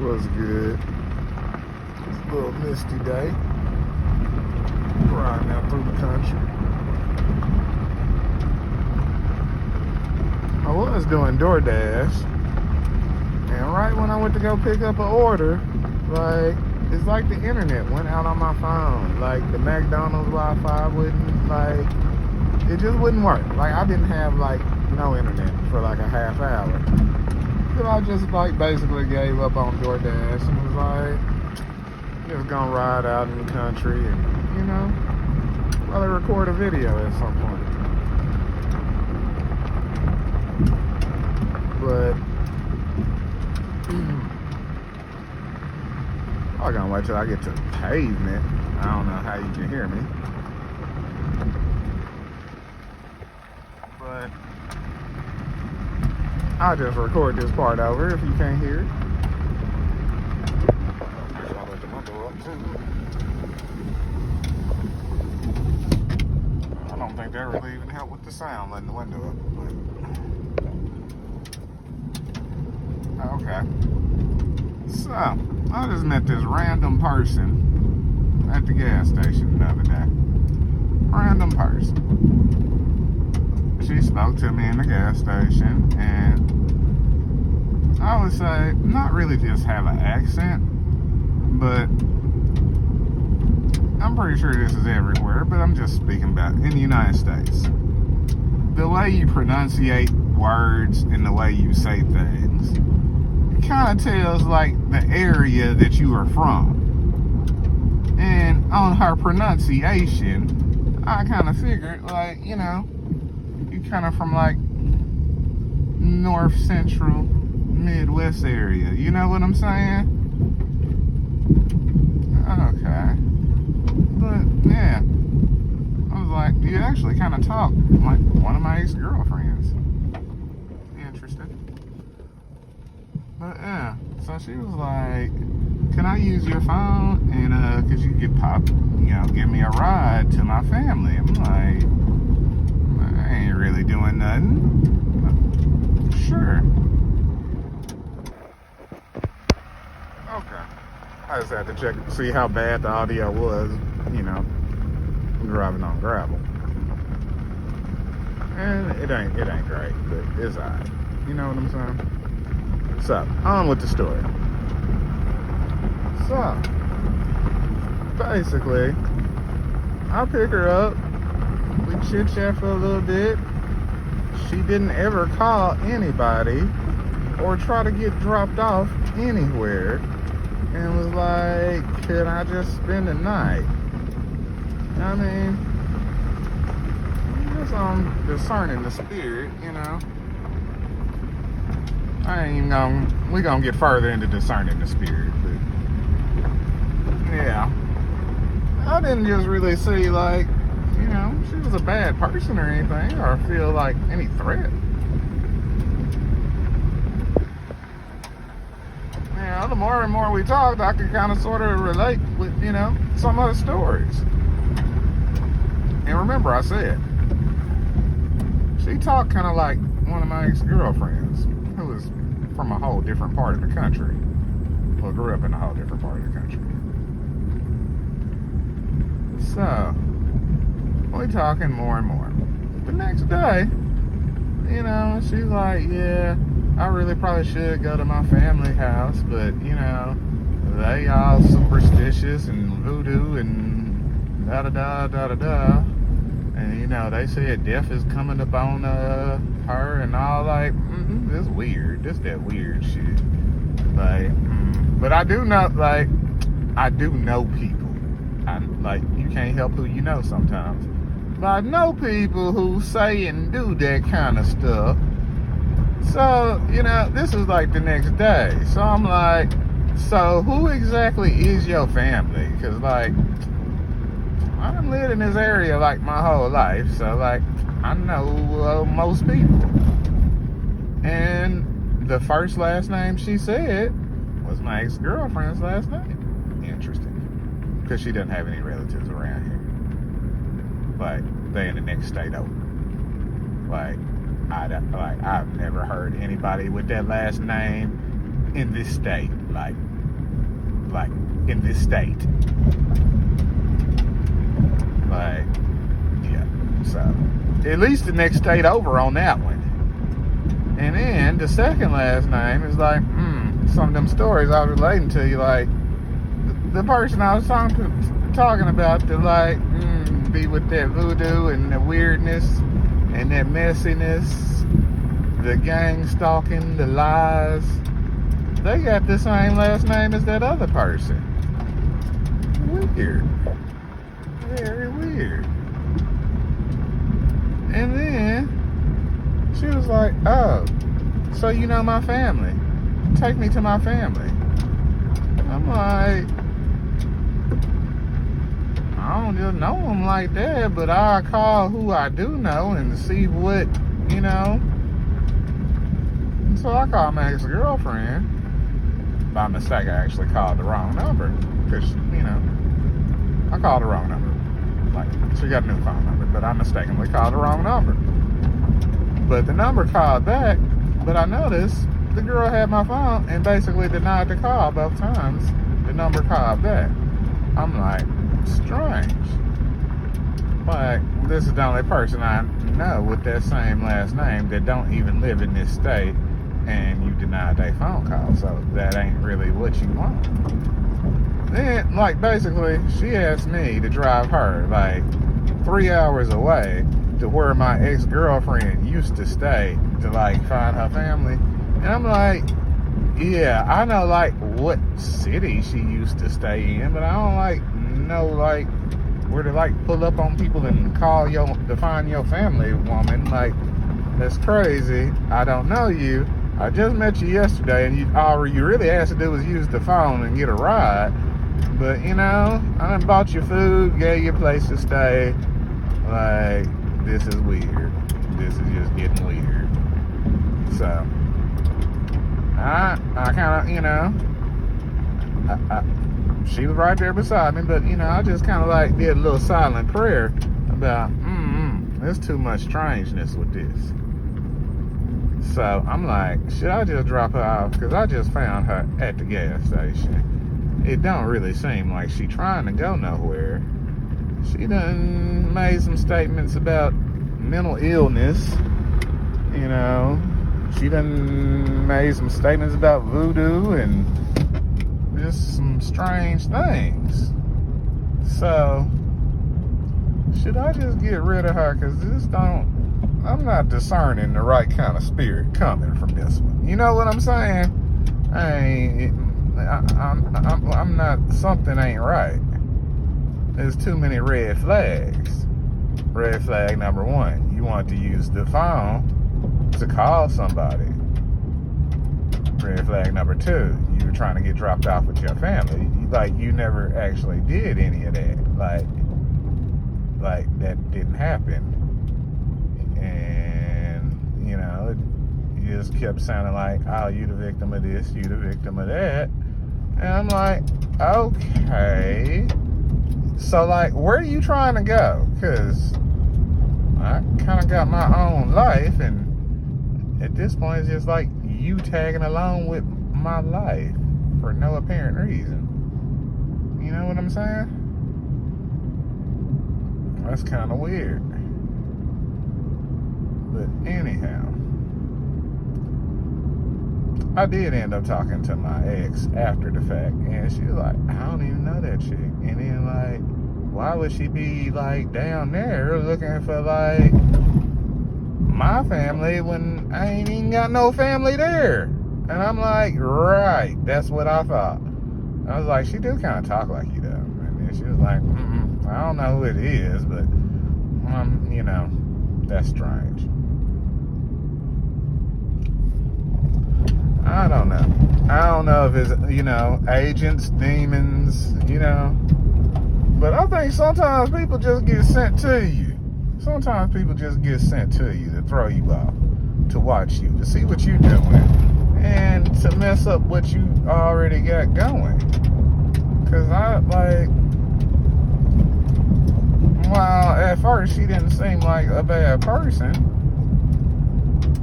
Was good. It's a little misty day. Riding out through the country. I was doing DoorDash, and right when I went to go pick up an order, like, it's like the internet went out on my phone. Like, the McDonald's Wi-Fi wouldn't, like, it just wouldn't work. Like, I didn't have, like, no internet for like a half hour. So I just, like, basically gave up on DoorDash and was like, just gonna ride out in the country and, you know, probably record a video at some point. But I'm gonna wait till I get to the pavement. I don't know how you can hear me. But I'll just record this part over if you can't hear it. I'll let the window up too. I don't think that really even helped with the sound, letting the window up. Okay. So, I just met this random person at the gas station the other day. Random person. She spoke to me in the gas station, and I would say, not really just have an accent, but I'm pretty sure this is everywhere, but I'm just speaking about in the United States. The way you pronunciate words and the way you say things, kind of tells like the area that you are from. And on her pronunciation, I kind of figured, like, you know, you kind of from like north central Midwest area, you know what I'm saying? Okay. But yeah, I was like, you actually kind of talk like one of my ex-girlfriends. Interesting. But yeah, so she was like, can I use your phone? And cause you could give me a ride to my family. I'm like, I ain't really doing nothing. But sure. Okay. I just had to check, see how bad the audio was, you know, driving on gravel. And it ain't great, but it's alright. You know what I'm saying? So, on with the story. So, basically, I pick her up, we chit-chat for a little bit. She didn't ever call anybody or try to get dropped off anywhere, and was like, can I just spend the night? I mean, just on discerning the spirit, you know. I ain't even we gonna get further into discerning the spirit, but yeah, I didn't just really see like, you know, she was a bad person or anything, or feel like any threat. You know, the more and more we talked, I could kind of sort of relate with, you know, some other stories. And remember, I said she talked kind of like one of my ex-girlfriends, who was from a whole different part of the country. Well, grew up in a whole different part of the country. So, we talking more and more. The next day, you know, she's like, yeah, I really probably should go to my family house, but, you know, they all superstitious and voodoo and da-da-da. And, you know, they said death is coming upon her and all, like, this is weird. This that weird shit. Like, but I do know, like, I do know people. Like, you can't help who you know sometimes. But I know people who say and do that kind of stuff. So, you know, this is like the next day. So I'm like, so who exactly is your family? Because, like, I've lived in this area like my whole life, so like I know most people. And the first last name she said was my ex-girlfriend's last name. Interesting, because she doesn't have any relatives around here. Like, they in the next state over. Like, I've never heard anybody with that last name in this state. Like, like, in this state. Like, yeah. So, at least the next state over on that one. And then the second last name is like, some of them stories I was relating to you, like, the person I was talking about to, like, be with that voodoo and the weirdness and that messiness, the gang stalking, the lies. They got the same last name as that other person. Weird. Very weird. And then she was like, oh, so you know my family. Take me to my family. I'm like, I don't just know them like that, but I'll call who I do know and see what, you know. So I called my ex-girlfriend. By mistake, I actually called the wrong number. Because, you know, I called the wrong number. Like, she got a new phone number, but I mistakenly called the wrong number. But the number called back, but I noticed the girl had my phone and basically denied the call both times the number called back. I'm like, strange. Like, this is the only person I know with that same last name that don't even live in this state, and you denied their phone call, so that ain't really what you want. Then, like, basically, she asked me to drive her, like, 3 hours away to where my ex-girlfriend used to stay to, like, find her family. And I'm like, yeah, I know, like, what city she used to stay in, but I don't, like, know, like, where to, like, pull up on people and call to find your family, woman. Like, that's crazy. I don't know you. I just met you yesterday, and all you really asked to do was use the phone and get a ride. But, you know, I done bought you food, gave you a place to stay. Like, this is weird. This is just getting weird. So, I kind of, you know, she was right there beside me, but, you know, I just kind of, like, did a little silent prayer about, there's too much strangeness with this. So, I'm like, should I just drop her off? Because I just found her at the gas station. It don't really seem like she trying to go nowhere. She done made some statements about mental illness, you know. She done made some statements about voodoo and just some strange things. So, should I just get rid of her? Because I'm not discerning the right kind of spirit coming from this one. You know what I'm saying? I'm not, something ain't right. There's too many red flags. Red flag number one, you want to use the phone to call somebody. Red flag number two, you were trying to get dropped off with your family. Like, you never actually did any of that. Like that didn't happen. And, you know, you just kept sounding like, oh, you the victim of this, you the victim of that. And I'm like, okay. So, like, where are you trying to go? Because I kind of got my own life, and at this point, it's just like you tagging along with my life for no apparent reason. You know what I'm saying? That's kind of weird. But anyhow, I did end up talking to my ex after the fact, and she was like, I don't even know that chick. And then, like, why would she be, like, down there looking for, like, my family when I ain't even got no family there? And I'm like, right, that's what I thought. I was like, she do kind of talk like you, though. And then she was like, I don't know who it is, but, you know, that's strange. I don't know. I don't know if it's, you know, agents, demons, you know. But I think sometimes people just get sent to you. Sometimes people just get sent to you to throw you off, to watch you, to see what you're doing, and to mess up what you already got going. Because while at first she didn't seem like a bad person,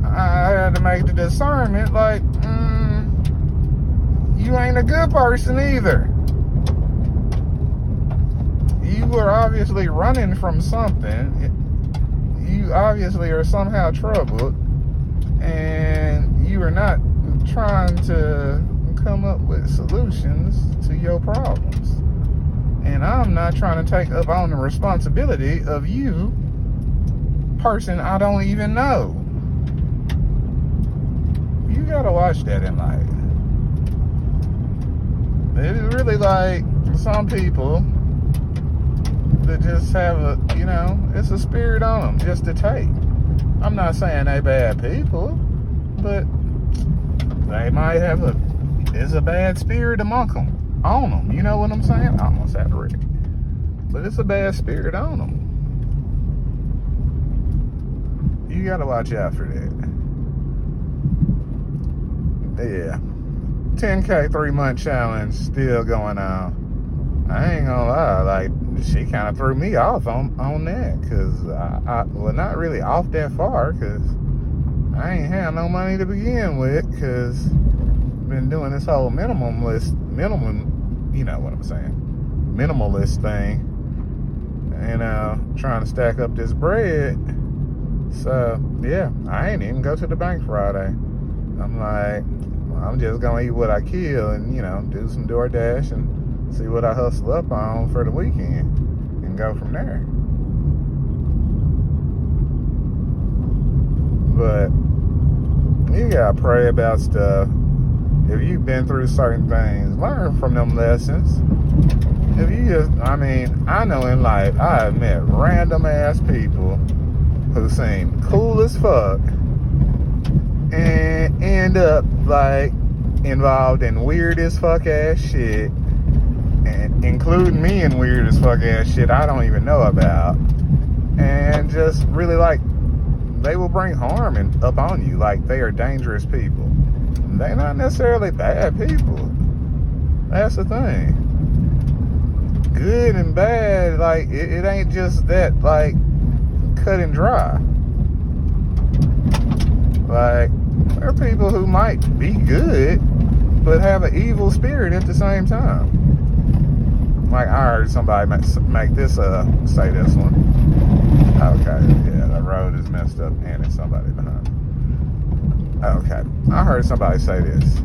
I had to make the discernment, like, you ain't a good person either. you were obviously running from something. You obviously are somehow troubled, and you are not trying to come up with solutions to your problems. And I'm not trying to take up on the responsibility of you, person I don't even know. You gotta watch that in life. It is really like some people that just have it's a spirit on them just to take. I'm not saying they bad people, but they might have it's a bad spirit among them, on them. You know what I'm saying? I almost had to read it. But it's a bad spirit on them. You gotta watch out for that. Yeah. 10K 3-month challenge still going on. I ain't gonna lie, like, she kind of threw me off on that, because well, not really off that far, because I ain't had no money to begin with, because I've been doing this whole minimalist thing, and trying to stack up this bread. So yeah, I ain't even go to the bank Friday. I'm like, I'm just gonna eat what I kill, and do some DoorDash and see what I hustle up on for the weekend, and go from there. But you gotta pray about stuff. If you've been through certain things, learn from them lessons. If you I know in life I have met random ass people who seem cool as fuck and end up like involved in weird as fuck ass shit, and including me in weird as fuck ass shit I don't even know about, and just really like they will bring harm up on you. Like, they are dangerous people. They're not necessarily bad people. That's the thing. Good and bad, like it ain't just that, like, cut and dry. Like, there are people who might be good but have an evil spirit at the same time. Like, I heard somebody make this say this one. Okay, yeah, the road is messed up and it's somebody behind me. Okay, I heard somebody say this.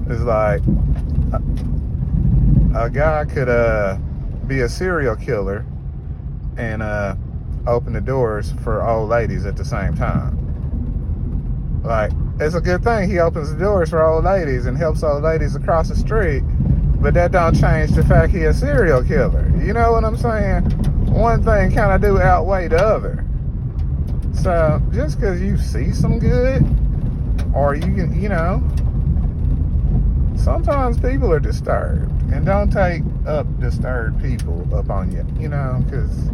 It's like a guy could be a serial killer and open the doors for old ladies at the same time. Like, it's a good thing he opens the doors for old ladies and helps old ladies across the street, but that don't change the fact he a serial killer. You know what I'm saying? One thing kind of do outweigh the other. So just because you see some good, or you can, sometimes people are disturbed, and don't take up disturbed people up on you, because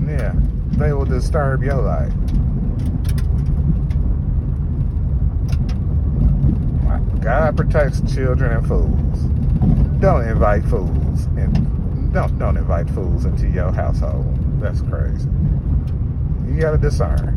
yeah, they will disturb your life. God protects children and fools. Don't invite fools, and don't invite fools into your household. That's crazy. You gotta discern.